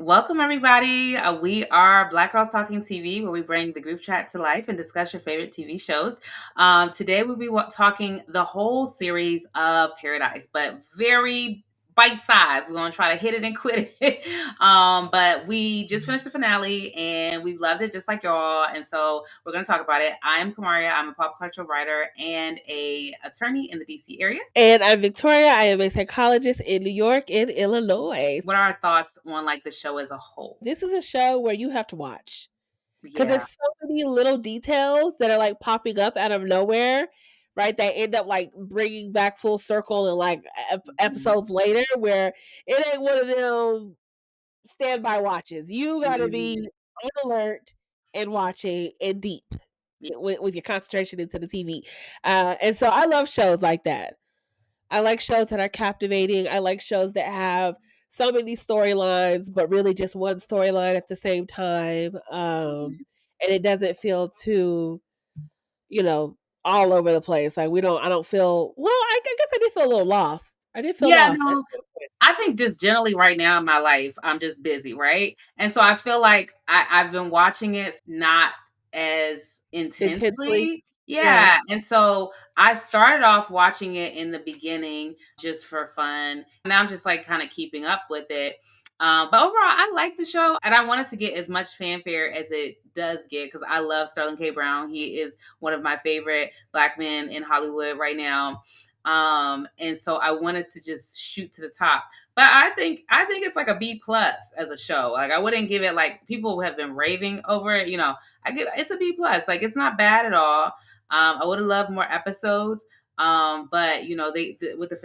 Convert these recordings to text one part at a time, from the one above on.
Welcome, everybody. We are Black Girls Talking TV, where we bring the group chat to life and discuss your favorite TV shows. Today, we'll be talking the whole series of Paradise, but very bite size. We're going to try to hit it and quit it. But we just finished the finale, and we've loved it just like y'all. And so we're going to talk about it. I'm Kamaria. I'm a pop culture writer and a attorney in the DC area. And I'm Victoria. I am a psychologist in New York and Illinois. What are our thoughts on the show as a whole? This is a show where you have to watch because Yeah. it's so many little details that are popping up out of nowhere, right? That end up bringing back full circle and episodes later, where it ain't one of them standby watches. You got to be on alert and watching and deep with your concentration into the TV. And so I love shows like that. I like shows that are captivating. I like shows that have so many storylines, but really just one storyline at the same time. And it doesn't feel too, all over the place. I don't feel, well, I guess I did feel a little lost. I did feel lost. No, I think just generally right now in my life, I'm just busy, right? And so I feel like I've been watching it not as intensely. Yeah. And so I started off watching it in the beginning just for fun. Now I'm just kind of keeping up with it. But overall, I like the show, and I wanted to get as much fanfare as it does get because I love Sterling K. Brown. He is one of my favorite Black men in Hollywood right now. And so I wanted to just shoot to the top. But I think it's like a B plus as a show. I wouldn't give it people have been raving over it. It's a B plus. It's not bad at all. I would have loved more episodes. But with the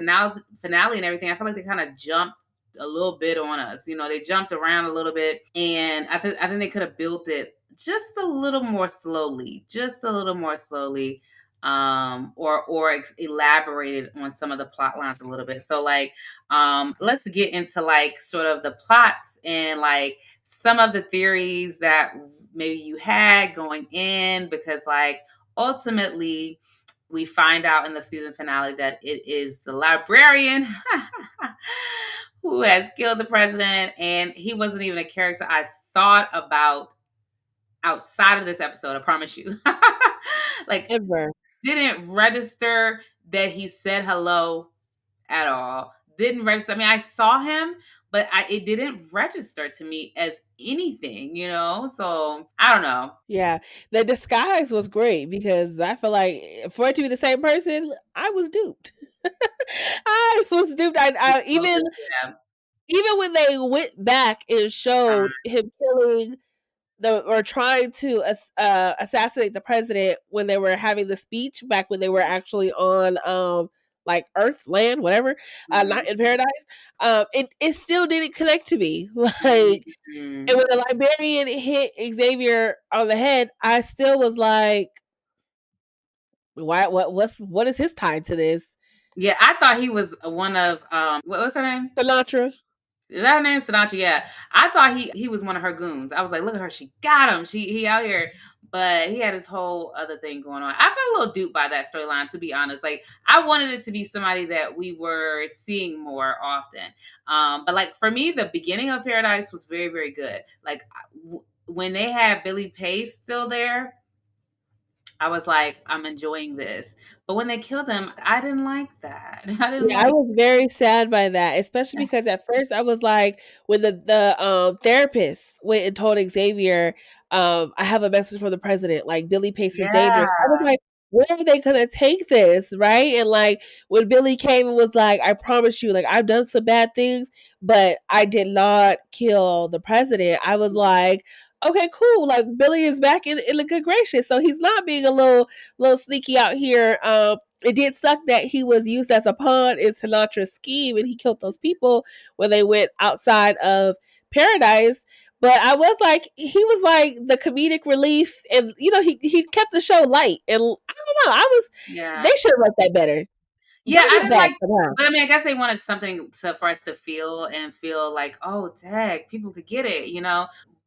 finale and everything, I feel like they kind of jumped a little bit on us. They jumped around a little bit, and I think they could have built it just a little more slowly, or elaborated on some of the plot lines a little bit. So let's get into sort of the plots and some of the theories that maybe you had going in, because ultimately we find out in the season finale that it is the librarian who has killed the president, and he wasn't even a character I thought about outside of this episode, I promise you. Ever. Didn't register that he said hello at all. Didn't register. I mean, I saw him, but it didn't register to me as anything, So I don't know. Yeah, the disguise was great because I feel like for it to be the same person, I was duped. I was duped. I even when they went back and showed him killing or trying to assassinate the president when they were having the speech back when they were actually on Earth, land, whatever, not in paradise. It still didn't connect to me. And when the librarian hit Xavier on the head, I still was like, why? What is his tie to this? Yeah, I thought he was one of what was her name? Sinatra. Is that her name? Sinatra, yeah. I thought he was one of her goons. I was like, look at her, she got him. He out here. But he had his whole other thing going on. I felt a little duped by that storyline, to be honest. I wanted it to be somebody that we were seeing more often. But for me, the beginning of Paradise was very, very good. When they had Billy Pace still there, I was like, I'm enjoying this. But when they killed him, I didn't like that. I was very sad by that, especially because at first I was like, when the therapist went and told Xavier, I have a message from the president, Billy Pace is dangerous. I was like, where are they gonna take this, right? And when Billy came and was like, I promise you, I've done some bad things, but I did not kill the president. I was like, okay, cool. Billy is back in the good gracious, so he's not being a little sneaky out here. It did suck that he was used as a pawn in Sinatra's scheme and he killed those people when they went outside of paradise. But I was like, he was like the comedic relief, and he kept the show light. And I don't know, they should have liked that better. Yeah, I didn't like, but I mean, I guess they wanted something for us to feel like, oh, dang, people could get it,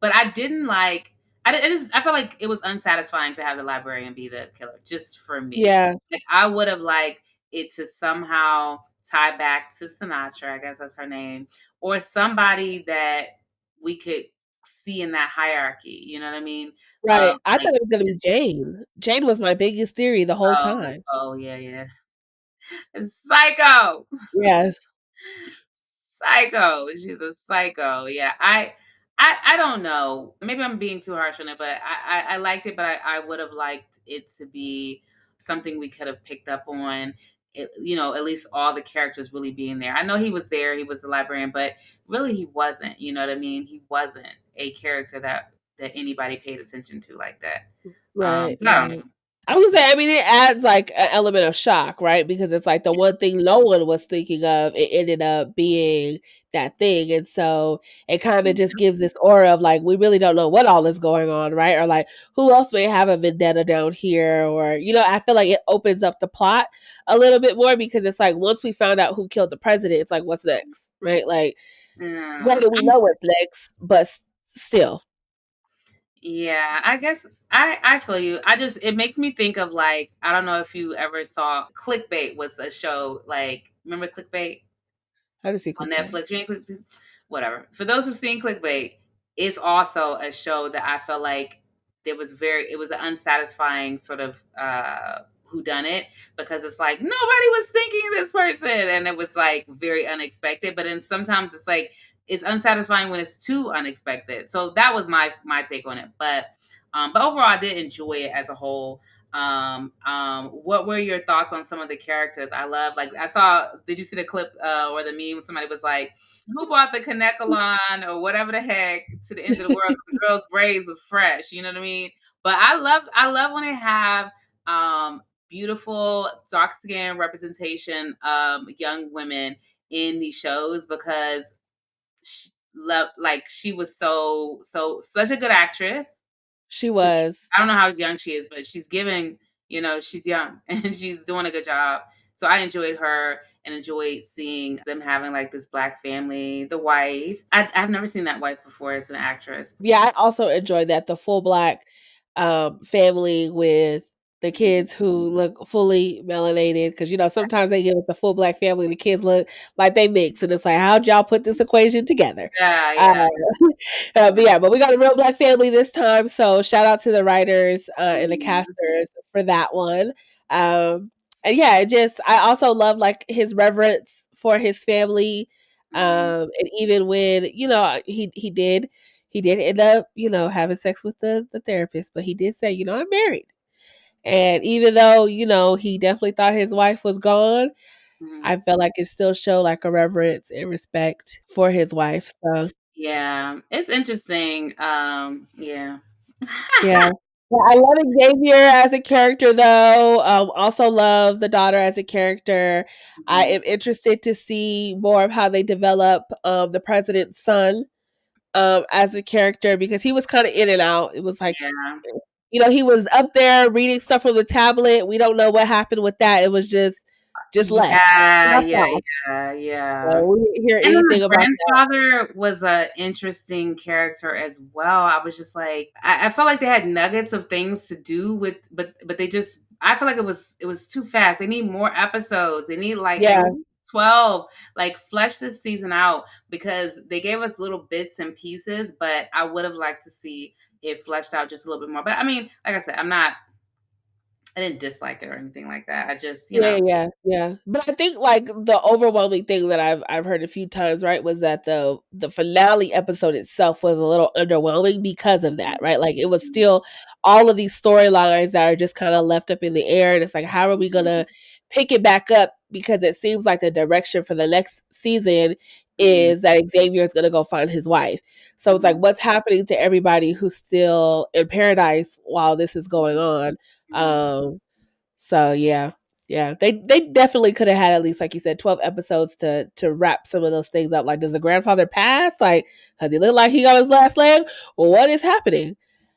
But I didn't like. I felt like it was unsatisfying to have the librarian be the killer, just for me. Yeah, I would have liked it to somehow tie back to Sinatra. I guess that's her name, or somebody that we could see in that hierarchy. You know what I mean? Right. I Like thought it was gonna be it's Jane. Jane was my biggest theory the whole time. oh yeah, yeah. Psycho. Yes. Psycho. She's a psycho. Yeah. I don't know. Maybe I'm being too harsh on it, but I liked it, but I would have liked it to be something we could have picked up on. It, at least all the characters really being there. I know he was there, he was the librarian, but really he wasn't. You know what I mean? He wasn't a character that anybody paid attention to like that. Right, But I don't right. know. I would say, I mean, it adds like an element of shock, right? Because it's like the one thing no one was thinking of, it ended up being that thing. And so it kind of just gives this aura of like, we really don't know what all is going on, right? Or like, who else may have a vendetta down here? Or, I feel like it opens up the plot a little bit more because it's like, once we found out who killed the president, it's like, what's next, right? Like, Mm, granted, we know what's next, but still. yeah, I guess I feel you. It makes me think of like I don't know if you ever saw Clickbait was a show like remember Clickbait How does he on click that? Netflix? You ain't whatever. For those who've seen Clickbait, it's also a show that I felt like it was an unsatisfying sort of who done it because it's like nobody was thinking this person and it was like very unexpected, but then sometimes it's like it's unsatisfying when it's too unexpected. So that was my take on it. But overall I did enjoy it as a whole. What were your thoughts on some of the characters? I love like I saw. Did you see the clip or the meme? Somebody was like, "Who bought the Kanekalon or whatever the heck to the end of the world? 'Cause the girl's braids was fresh." You know what I mean? But I love when they have beautiful dark skin representation of young women in these shows because she was such a good actress. She was. I don't know how young she is, but she's giving, she's young and she's doing a good job. So I enjoyed her and enjoyed seeing them having like this black family, the wife. I've never seen that wife before as an actress. Yeah, I also enjoyed that, the full black, family with the kids who look fully melanated. Because sometimes they give us the full black family, the kids look like they mix, and it's like, "How'd y'all put this equation together?" Yeah, Uh, yeah. but we got a real black family this time, so shout out to the writers, and the Mhm, casters for that one. And yeah, I also love, like, his reverence for his family, mhm, and even when, he did end up, having sex with the therapist, but he did say, "I'm married." And even though, he definitely thought his wife was gone, mhm. I felt like it still showed like a reverence and respect for his wife. So Yeah, it's interesting. Yeah. yeah. Yeah, I love Xavier as a character though. Also love the daughter as a character. I Mhm. am interested to see more of how they develop the president's son as a character because he was kind of in and out. It was like Yeah. he was up there reading stuff from the tablet. We don't know what happened with that. It was just left. Yeah, Dropped yeah, off. yeah, yeah. So we didn't hear And then the anything about that. grandfather was a interesting character as well. I was just like, I felt like they had nuggets of things to do with, but they just, I feel like it was too fast. They need more episodes. They need like at Yeah. least 12, like flesh this season out because they gave us little bits and pieces, but I would have liked to see it fleshed out just a little bit more. But I mean, like I said, I didn't dislike it or anything like that. I just, Yeah, yeah, yeah. But I think like the overwhelming thing that I've heard a few times, right, was that the finale episode itself was a little underwhelming because of that, right? Like it was still all of these storylines that are just kind of left up in the air, and it's like, how are we gonna pick it back up? Because it seems like the direction for the next season Mhm, is that Xavier is gonna go find his wife. So it's like, mhm, what's happening to everybody who's still in paradise while this is going on? mhm. So yeah. Yeah. They definitely could have had at least, like you said, 12 episodes to wrap some of those things up. Like, does the grandfather pass? Like, does he look like he got his last leg? Well, what is happening?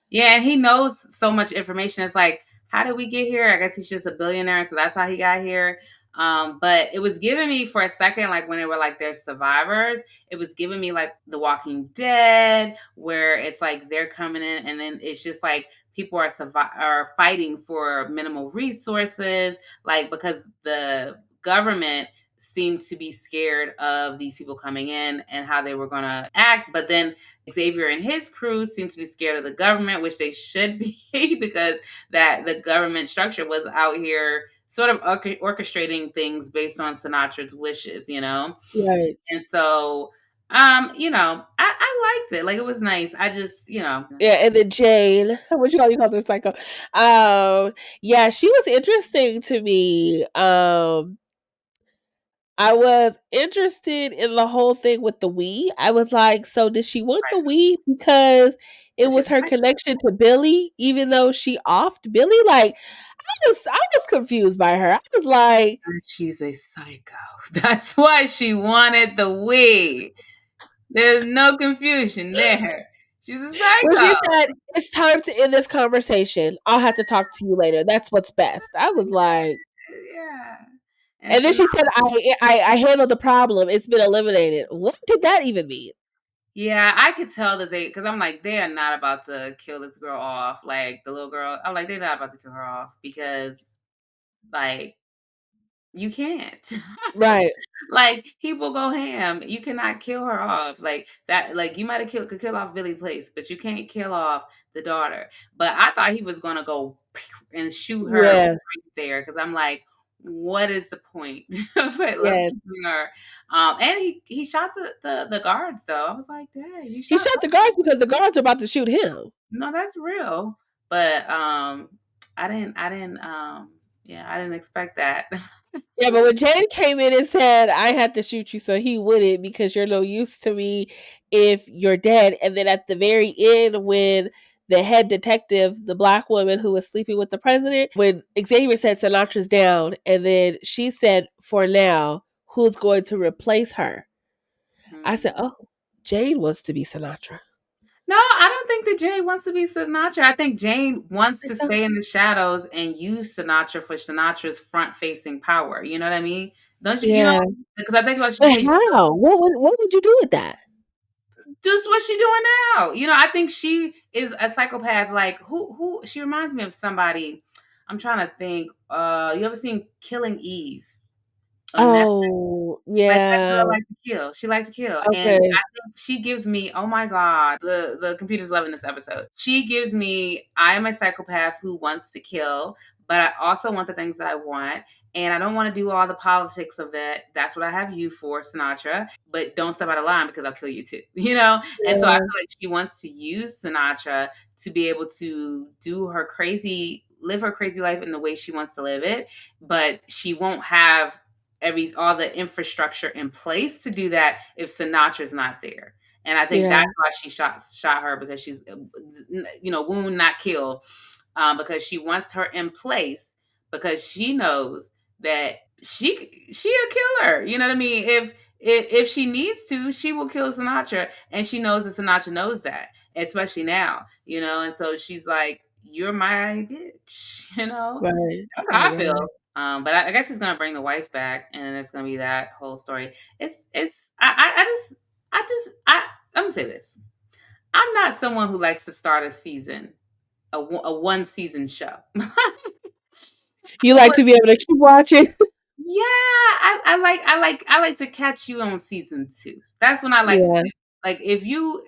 Yeah, and he knows so much information. It's like, how did we get here? I guess he's just a billionaire, so that's how he got here. But it was giving me for a second, like when they were like they're survivors, it was giving me like The Walking Dead, where it's like they're coming in, and then it's just like people are fighting for minimal resources, like because the government seemed to be scared of these people coming in and how they were going to act. But then Xavier and his crew seemed to be scared of the government, which they should be because that the government structure was out here sort of orchestrating things based on Sinatra's wishes, you know? Right. And so, you know, I liked it. Like, it was nice. I just, you know. Yeah, and then Jane, what you call her psycho. Yeah, she was interesting to me. I was interested in the whole thing with the Wii. I was like, so did she want the Right. Wii because it But she's was her like, connection to Billy, even though she offed Billy? Like, I was confused by her. I was like, she's a psycho. That's why she wanted the Wii. There's no confusion there. She's a when she psycho. said, it's time to end this conversation. I'll have to talk to you later. That's what's best. I was like, Yeah. And and so then she said, I handled the problem. It's been eliminated. What did that even mean? yeah, I could tell that because I'm like, they are not about to kill this girl off. Like the little girl, I'm like, they're not about to kill her off because, like, you can't. Right. Like, he will go ham. You cannot kill her off. Like that, like you might have could kill off Billy Place, but you can't kill off the daughter. But I thought he was gonna go and shoot her Yeah. right there because I'm like, what is the point of it? Let's Yeah. keeping her. And he shot the guards though. I was like, dang, you He shot shot the guards because the guards are about to shoot him. no, that's real. But I didn't yeah, I didn't expect that. Yeah, but when Jane came in and said, I had to shoot you so he wouldn't because you're no use to me if you're dead. And then at the very end, when the head detective, the black woman who was sleeping with the president, when Xavier said Sinatra's down, and then she said, for now, who's going to replace her? I said, Hmm. oh, Jane wants to be Sinatra. No, I don't think that Jane wants to be Sinatra. I think Jane wants I to said, stay in the shadows and use Sinatra for Sinatra's front-facing power. You know what I mean? Don't you? You know, yeah. because I think about she But said, how? What would you do with that? "Just what she doing now." You know, I think she is a psychopath. Like who? She reminds me of somebody. I'm trying to think. You ever seen Killing Eve on Netflix? Oh, Like, that yeah. girl liked to kill. She liked to kill, and Okay. I think she gives me oh my god, the computer's loving this episode. She gives me I am a psychopath who wants to kill, but I also want the things that I want, and I don't wanna do all the politics of that. That's what I have you for, Sinatra, but don't step out of line because I'll kill you too, you know? And so I Yeah. feel like she wants to use Sinatra to be able to do her crazy live her crazy life in the way she wants to live it, but she won't have all the infrastructure in place to do that if Sinatra's not there. And I think Yeah. that's why she shot her because she's you know, wound not kill, because she wants her in place because she knows that she a killer. You know what I mean? If she needs to, she will kill Sinatra, and she knows that Sinatra knows that, especially now. You know, and so she's like, "You're my bitch," you know. Right. That's Oh how my I feel. god. But I guess he's gonna bring the wife back, and it's gonna be that whole story. It's I I'm gonna say this. I'm not someone who likes to start a season, a one season show. You I like would to be able to keep watching? yeah, I like to catch you on season 2. That's when I like to Yeah. do. Like if you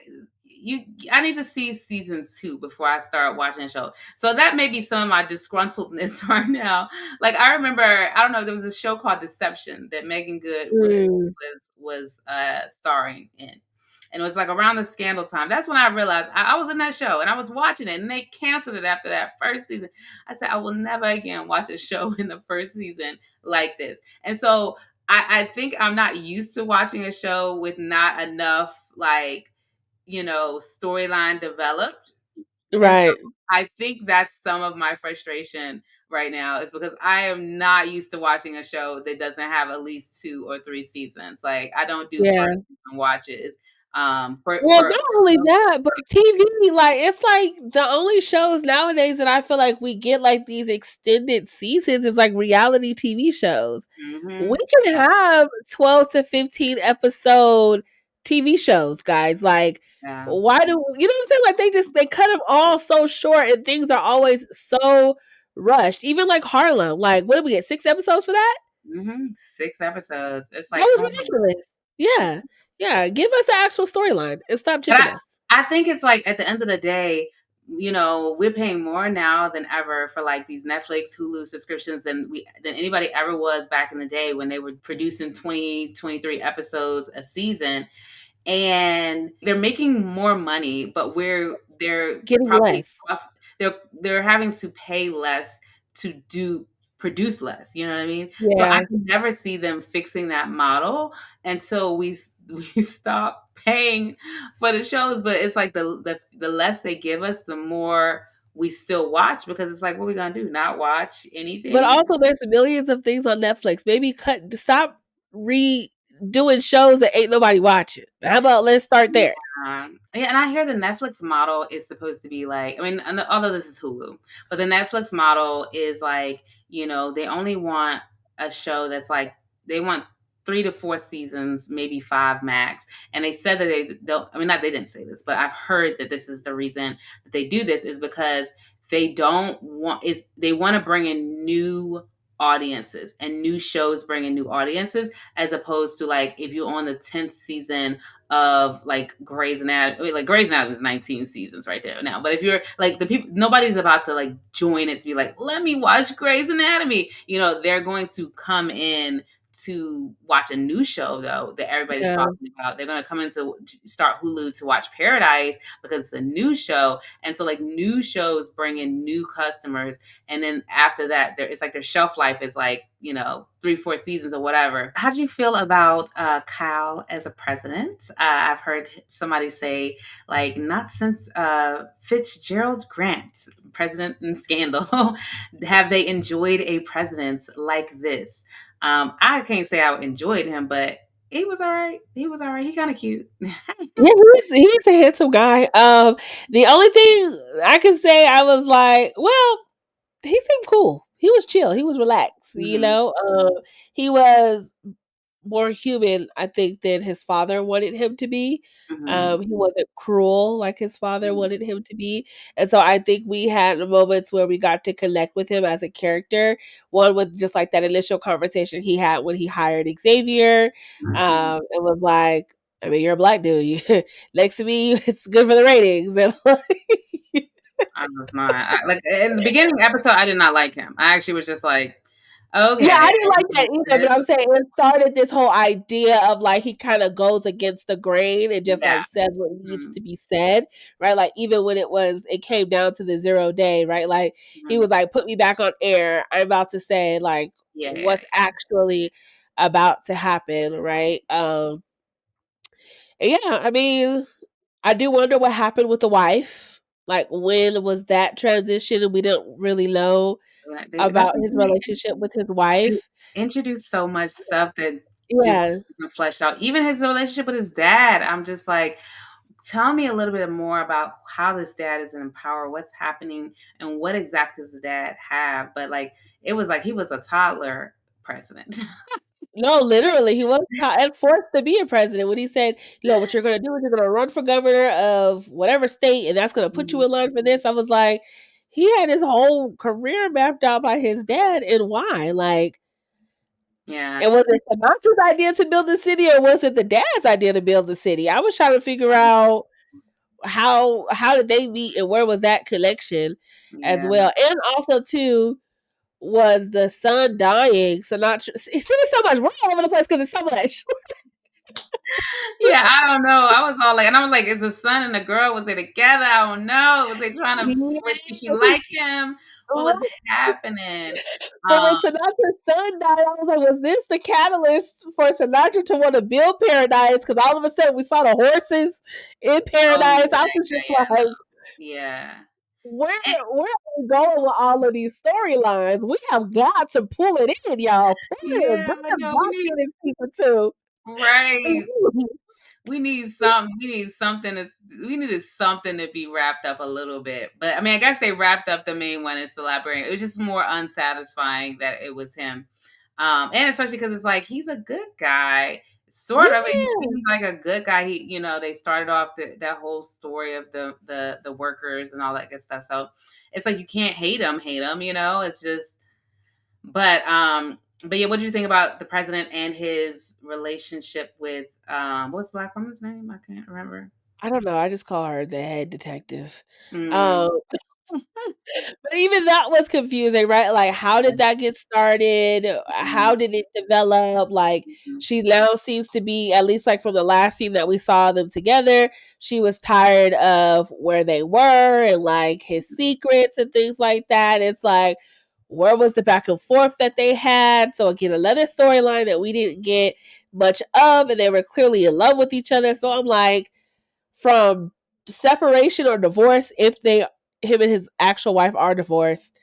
I need to see season 2 before I start watching the show. So that may be some of my disgruntledness right now. Like I remember, I don't know, there was a show called Deception that Megan Good Mm. was starring in. And it was like around the scandal time. That's when I realized I was in that show and I was watching it and they canceled it after that first season. I said, I will never again watch a show in the first season like this. And so I think I'm not used to watching a show with not enough like, you know, storyline developed. And so Right. I think that's some of my frustration right now is because I am not used to watching a show that doesn't have at least 2 or 3 seasons. Like I don't do first Yeah. season watches. Well, For not only that, but TV, like it's like the only shows nowadays that I feel like we get like these extended seasons is like reality TV shows. We Mhm. can have 12 to 15 episode TV shows, guys. Like, Yeah. why do you know what I'm saying? Like they cut them all so short and things are always so rushed. Even like Harlem. Like, what did we get? 6 episodes for that? 6 episodes. It's That like, was come on. ridiculous. Yeah. Yeah. Give us an actual storyline and stop But chicken us. I think it's like at the end of the day, we're paying more now than ever for like these Netflix, Hulu subscriptions than anybody ever was back in the day when they were producing 20, 23 episodes a season, and they're making more money, but they're Getting probably less. they're having to pay less to do produce less. You know what I mean? So I Yeah. can never see them fixing that model until we stop paying for the shows. But it's like the less they give us, the more we still watch, because it's like, what are we gonna do? Not watch But anything? also there's millions of things on Netflix. Maybe stop redoing shows that ain't nobody watching. How about let's start there? Yeah, and I hear the Netflix model is supposed to be like, I mean, although this is Hulu, but the Netflix model is like, they only want a show that's like, they want 3 to 4 seasons, maybe 5 max. And they said that they don't, I mean, not, they didn't say this, but I've heard that this is the reason that they do this, is because they want to bring in new audiences, and new shows bring in new audiences, as opposed to like if you're on the 10th season of like Grey's Anatomy. I mean, like Grey's Anatomy is 19 seasons right there now. But if you're like the people, nobody's about to like join it to be like, let me watch Grey's Anatomy. They're going to come in to watch a new show though that everybody's Yeah. talking about. They're going to come in to start Hulu to watch Paradise because it's a new show. And so like new shows bring in new customers. And then after that, it's like their shelf life is like, 3, 4 seasons or whatever. How do you feel about Kyle as a president? I've heard somebody say, like, not since Fitzgerald Grant, president in Scandal, have they enjoyed a president like this. I can't say I enjoyed him, but he was all right. He was all right. He kind of cute. Yeah, he's a handsome guy. The only thing I can say, I was like, well, he seemed cool. He was chill. He was relaxed. Hmm. He was more human, I think, than his father wanted him to be. Hmm. He wasn't cruel like his father wanted him to be. And so I think we had moments where we got to connect with him as a character. One with just like that initial conversation he had when he hired Xavier. Hmm. It was like, I mean, you're a black dude. Next to me, it's good for the ratings. And I was not. Like in the beginning episode, I did not like him. I actually was just like, yeah, okay. I didn't like that either, but I'm saying it started this whole idea of like he kind of goes against the grain and just Yeah. like says what needs Mhm. to be said, right? Like even when it came down to the 0 day, right? Like he Mhm. was like, put me back on air. I'm about to say like Yeah, yeah, what's actually about to happen, right? And yeah, I mean, I do wonder what happened with the wife. Like when was that transition? And we didn't really know yeah. That's about what his I'm relationship with his saying. wife. They introduced so much stuff that just Yeah. wasn't fleshed out. Even his relationship with his dad, I'm just like, tell me a little bit more about how this dad is in power, what's happening, and what exactly does the dad have? But like, it was like he was a toddler president. No, literally, he was and forced to be a president when he said, what you're gonna do is you're gonna run for governor of whatever state, and that's gonna put you Mhm. in line for this." I was like, he had his whole career mapped out by his dad, and why? Like, Yeah. and was it Sinatra's idea to build the city, or was it the dad's idea to build the city? I was trying to figure out how did they meet and where was that connection as Yeah. well, and also too was the son dying. Sinatra, it's so much wrong all over the place because it's so much. Yeah, I don't know. I was all like, and I was like, is the son and the girl, was they together? I don't know. Was they trying to switch? Did she Yeah. like him? What was happening? But when Um, Sinatra's son died, I was like, was this the catalyst for Sinatra to want to build Paradise? Because all of a sudden we saw the horses in oh Paradise. I was just yeah, like, yeah, where yeah. where are we going with all of these storylines? We have got to pull it in, y'all. Pull it in. Yeah, Bring I us know. We back need in these people too. right. We need something. We need something. We needed something to be wrapped up a little bit. But I mean, I guess they wrapped up the main one as the librarian. It was just more unsatisfying that it was him, and especially because it's like he's a good guy, sort of. He Yeah. seems like a good guy. They started off that whole story of the workers and all that good stuff. So it's like you can't hate him. It's just, but But yeah, what do you think about the president and his relationship with what's the black woman's name? I can't remember. I don't know, I just call her the head detective. Mm. Um, but even that was confusing, right? Like, how did that get started? Mhm. How did it develop? Like, Mhm. she now seems to be, at least like from the last scene that we saw them together, she was tired of where they were and like his secrets and things like that. It's like, where was the back and forth that they had? So again, another storyline that we didn't get much of, and they were clearly in love with each other. So I'm like, from separation or divorce, if they him and his actual wife are divorced,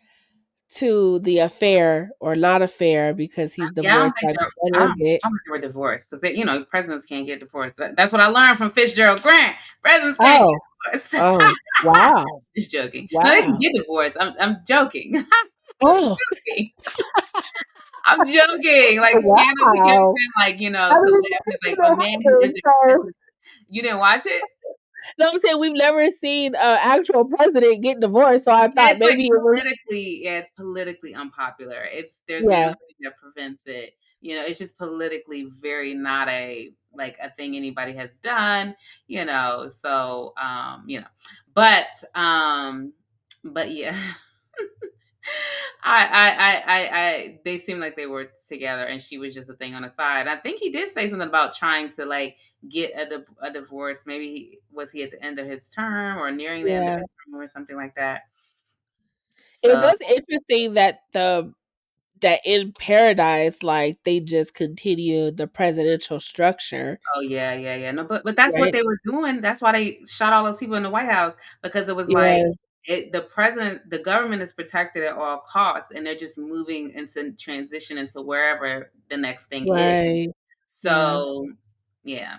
to the affair or not affair because he's Yeah, divorced by the I end don't of it. think they were divorced because presidents can't get divorced. That's what I learned from Fitzgerald Grant. Presidents can't Oh, get divorced. oh, wow, Just joking. No, they can wow. get divorced. I'm joking. I'm Oh, joking. I'm joking. Like Scandal, he kept wow. saying like I to mean, live is you like a know, man who isn't so, You didn't watch it? no, I'm saying we've never seen an actual president get divorced, so I Yeah, thought it's like maybe it was, it's politically unpopular. There's yeah, nothing that prevents it. It's just politically very not a thing anybody has done, so but but yeah. They seemed like they were together and she was just a thing on the side. I think he did say something about trying to like get a divorce. Maybe was he at the end of his term or nearing the end of yeah. his term or something like that. It So, was interesting that that in Paradise, like they just continued the presidential structure, oh yeah, yeah, yeah. No, but that's what right? they were doing. That's why they shot all those people in the White House because it was like Yeah, the government is protected at all costs, and they're just moving into transition into wherever the next thing is. right. Yeah. So, yeah.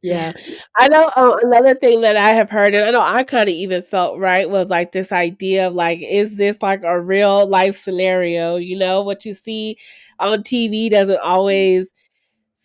Yeah. I know, another thing that I have heard, and I know I kinda even felt right, was, like, this idea of, like, is this, like, a real life scenario, you know? What you see on TV doesn't always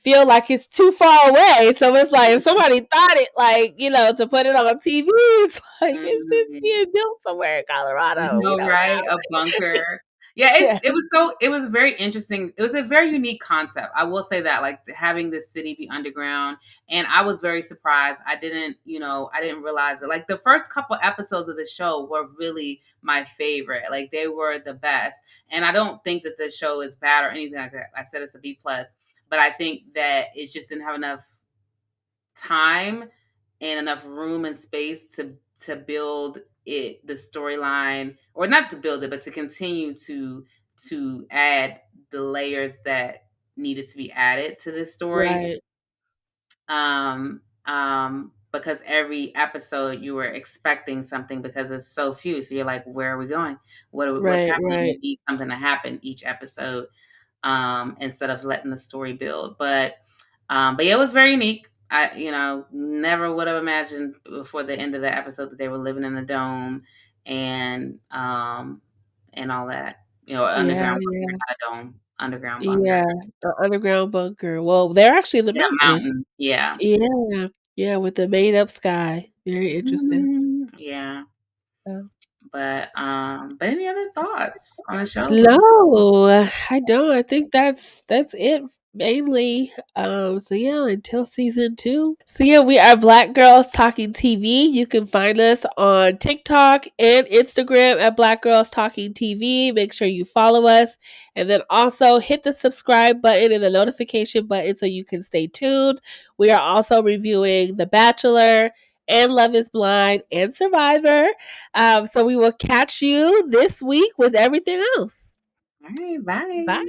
feel like it's too far away, so it's like, if somebody thought it, like, to put it on TV, it's like, is this Mhm. being built somewhere in I Colorado? We know, don't right? know. A bunker. Yeah, Yeah. it was very interesting. It was a very unique concept. I will say that, like having this city be underground. And I was very surprised. I didn't realize it. Like the first couple episodes of the show were really my favorite. Like they were the best. And I don't think that the show is bad or anything like that. I said it's a B plus, but I think that it just didn't have enough time and enough room and space to build the storyline, or not to build it but to continue to add the layers that needed to be added to this story. Right. Because every episode you were expecting something because it's so few, so you're like, where are we going, what's Right, happening? You right. need something to happen each episode, instead of letting the story build. But yeah, it was very unique. I, never would have imagined before the end of the episode that they were living in a dome and all that. Yeah, Underground bunker, yeah. not a dome, underground bunker Yeah, the underground bunker. Well, they're actually in the in a mountains. mountain. Yeah. Yeah, yeah, with the made up sky. Very interesting. Yeah. Yeah. But any other thoughts on the show? No, I don't. I think that's it mainly. So yeah, until season 2. So yeah, we are Black Girls Talking TV. You can find us on TikTok and Instagram at Black Girls Talking TV. Make sure you follow us and then also hit the subscribe button and the notification button so you can stay tuned. We are also reviewing The Bachelor and Love is Blind and Survivor. So we will catch you this week with everything else. All right, bye. Bye.